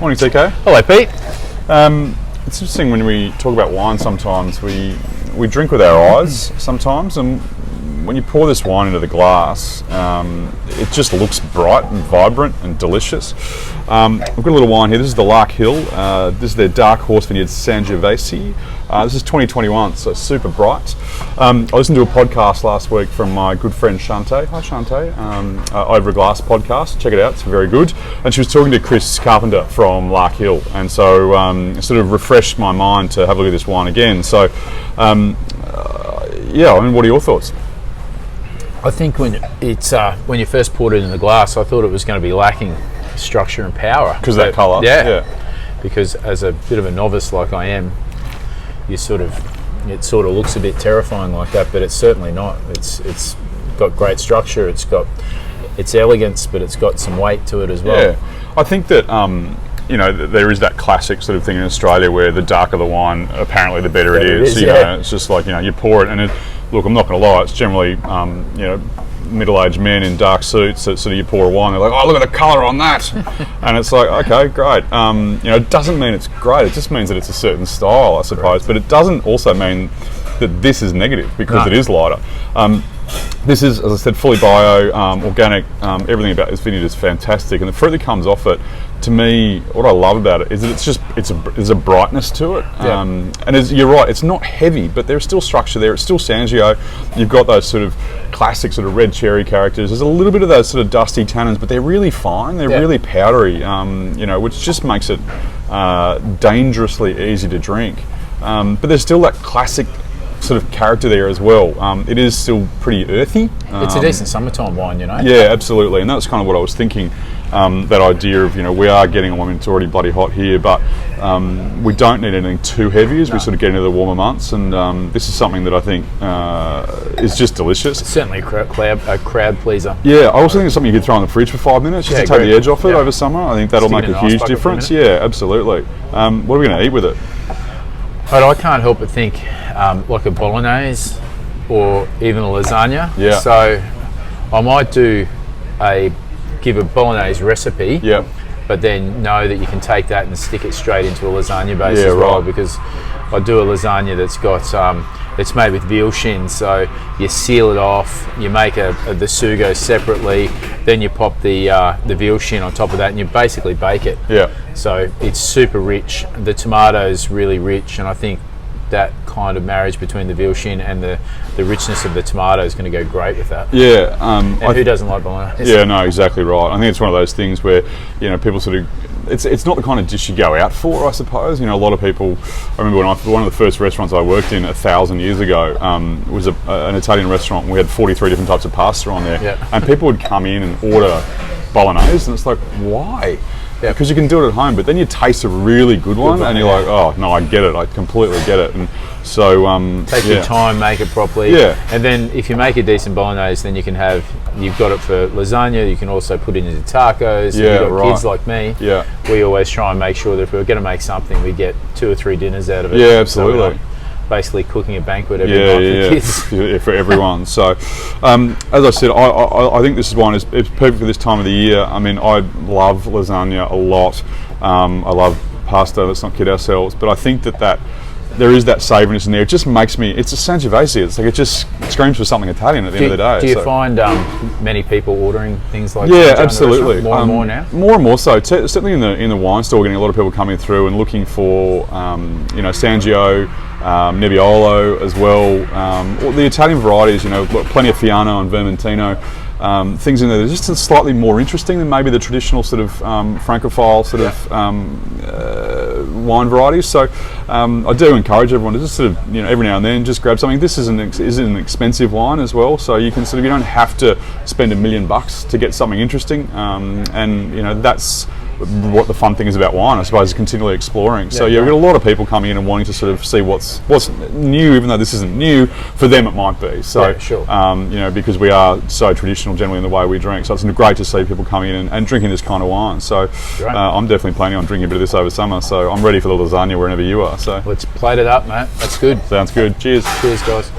Morning, TK. Hello, Pete. It's interesting when we talk about wine. Sometimes we drink with our eyes. Sometimes, and when you pour this wine into the glass, it just looks bright and vibrant and delicious. We've got a little wine here. This is the Lark Hill. This is their Dark Horse Vineyard Sangiovese. This is 2021, so super bright. I listened to a podcast last week from my good friend Shante. Hi Shante. Over a Glass podcast. Check it out, it's very good. And she was talking to Chris Carpenter from Lark Hill. And so it sort of refreshed my mind to have a look at this wine again. So, yeah, I mean, what are your thoughts? I think when you first poured it in the glass, I thought it was going to be lacking structure and power. Because of that colour? Yeah. Because as a bit of a novice like I am, it sort of looks a bit terrifying like that, but it's certainly not. It's got great structure. It's elegance, but it's got some weight to it as well. Yeah, I think that there is that classic sort of thing in Australia where the darker the wine, apparently the better it is. It's just like you pour it, and look, I'm not going to lie, it's generally middle-aged men in dark suits that sort of you pour a wine, they're like, oh, look at the colour on that, and it's like, okay, great. It doesn't mean it's great. It just means that it's a certain style, I suppose. Correct. But it doesn't also mean that this is negative because it is lighter. This is, as I said, fully bio, organic. Everything about this vineyard is fantastic, and the fruit that comes off it, to me, what I love about it is that there's a brightness to it. Yeah. And you're right, it's not heavy, but there's still structure there. It's still Sangio. You've got those sort of classic sort of red cherry characters. There's a little bit of those sort of dusty tannins, but they're really fine. They're really powdery. Which just makes it dangerously easy to drink. But there's still that classic sort of character there as well. It is still pretty earthy. It's a decent summertime wine, Yeah, absolutely, and that's kind of what I was thinking. That idea of we are getting on. I mean, it's already bloody hot here, but we don't need anything too heavy as we sort of get into the warmer months. And this is something that I think is just delicious. It's certainly a crowd pleaser. Yeah, I also think it's something you could throw in the fridge for 5 minutes just to take the edge off it over summer. I think that'll make a huge difference. Yeah, absolutely. What are we going to eat with it? But I can't help but think like a Bolongese or even a lasagna. Yeah. So I might give a Bolognaise recipe, but then know that you can take that and stick it straight into a lasagna base as well. Because I do a lasagna that's got it's made with veal shin, so you seal it off, you make the sugo separately, then you pop the veal shin on top of that, and you basically bake it. Yeah. So it's super rich. The tomato's really rich, and I think that kind of marriage between the veal shin and the richness of the tomato is going to go great with that. Yeah. And who doesn't like Bolognaise? Yeah, no, exactly right. I think it's one of those things where people sort of it's not the kind of dish you go out for, I suppose. A lot of people. I remember one of the first restaurants I worked in 1,000 years ago was an Italian restaurant. And we had 43 different types of pasta on there, and people would come in and order Bolognaise, and it's like, why? Yeah, because you can do it at home, but then you taste a really good one, and you're like, oh no, I get it, I completely get it. And so take your time, make it properly. Yeah. And then if you make a decent Bolognaise, then you've got it for lasagna. You can also put it into tacos. Yeah, if you've got kids like me. Yeah. We always try and make sure that if we're going to make something, we get 2 or 3 dinners out of it. Yeah, absolutely. So basically cooking a banquet every night for kids. For everyone. So, as I said, I think this wine is perfect for this time of the year. I mean, I love lasagna a lot. I love pasta. Let's not kid ourselves. But I think that there is that savouriness in there. It just makes me. It's a Sangiovese. It's like it just screams for something Italian at the end of the day. Do you find many people ordering things like that? Yeah, absolutely. More and more now. More and more so. Certainly in the wine store, getting a lot of people coming through and looking for Sangio. Nebbiolo as well. The Italian varieties, plenty of Fiano and Vermentino, things in there that are just slightly more interesting than maybe the traditional sort of Francophile sort of wine varieties. So I do encourage everyone to just sort of every now and then just grab something. This is an expensive wine as well, so you can you don't have to spend $1 million to get something interesting, and that's what the fun thing is about wine, I suppose, is continually exploring. So we've got a lot of people coming in and wanting to sort of see what's new, even though this isn't new. For them it might be. So because we are so traditional generally in the way we drink. So it's great to see people coming in and drinking this kind of wine. So I'm definitely planning on drinking a bit of this over summer. So I'm ready for the lasagna whenever you are. So let's plate it up, mate. That's good. Sounds good. Cheers. Cheers, guys.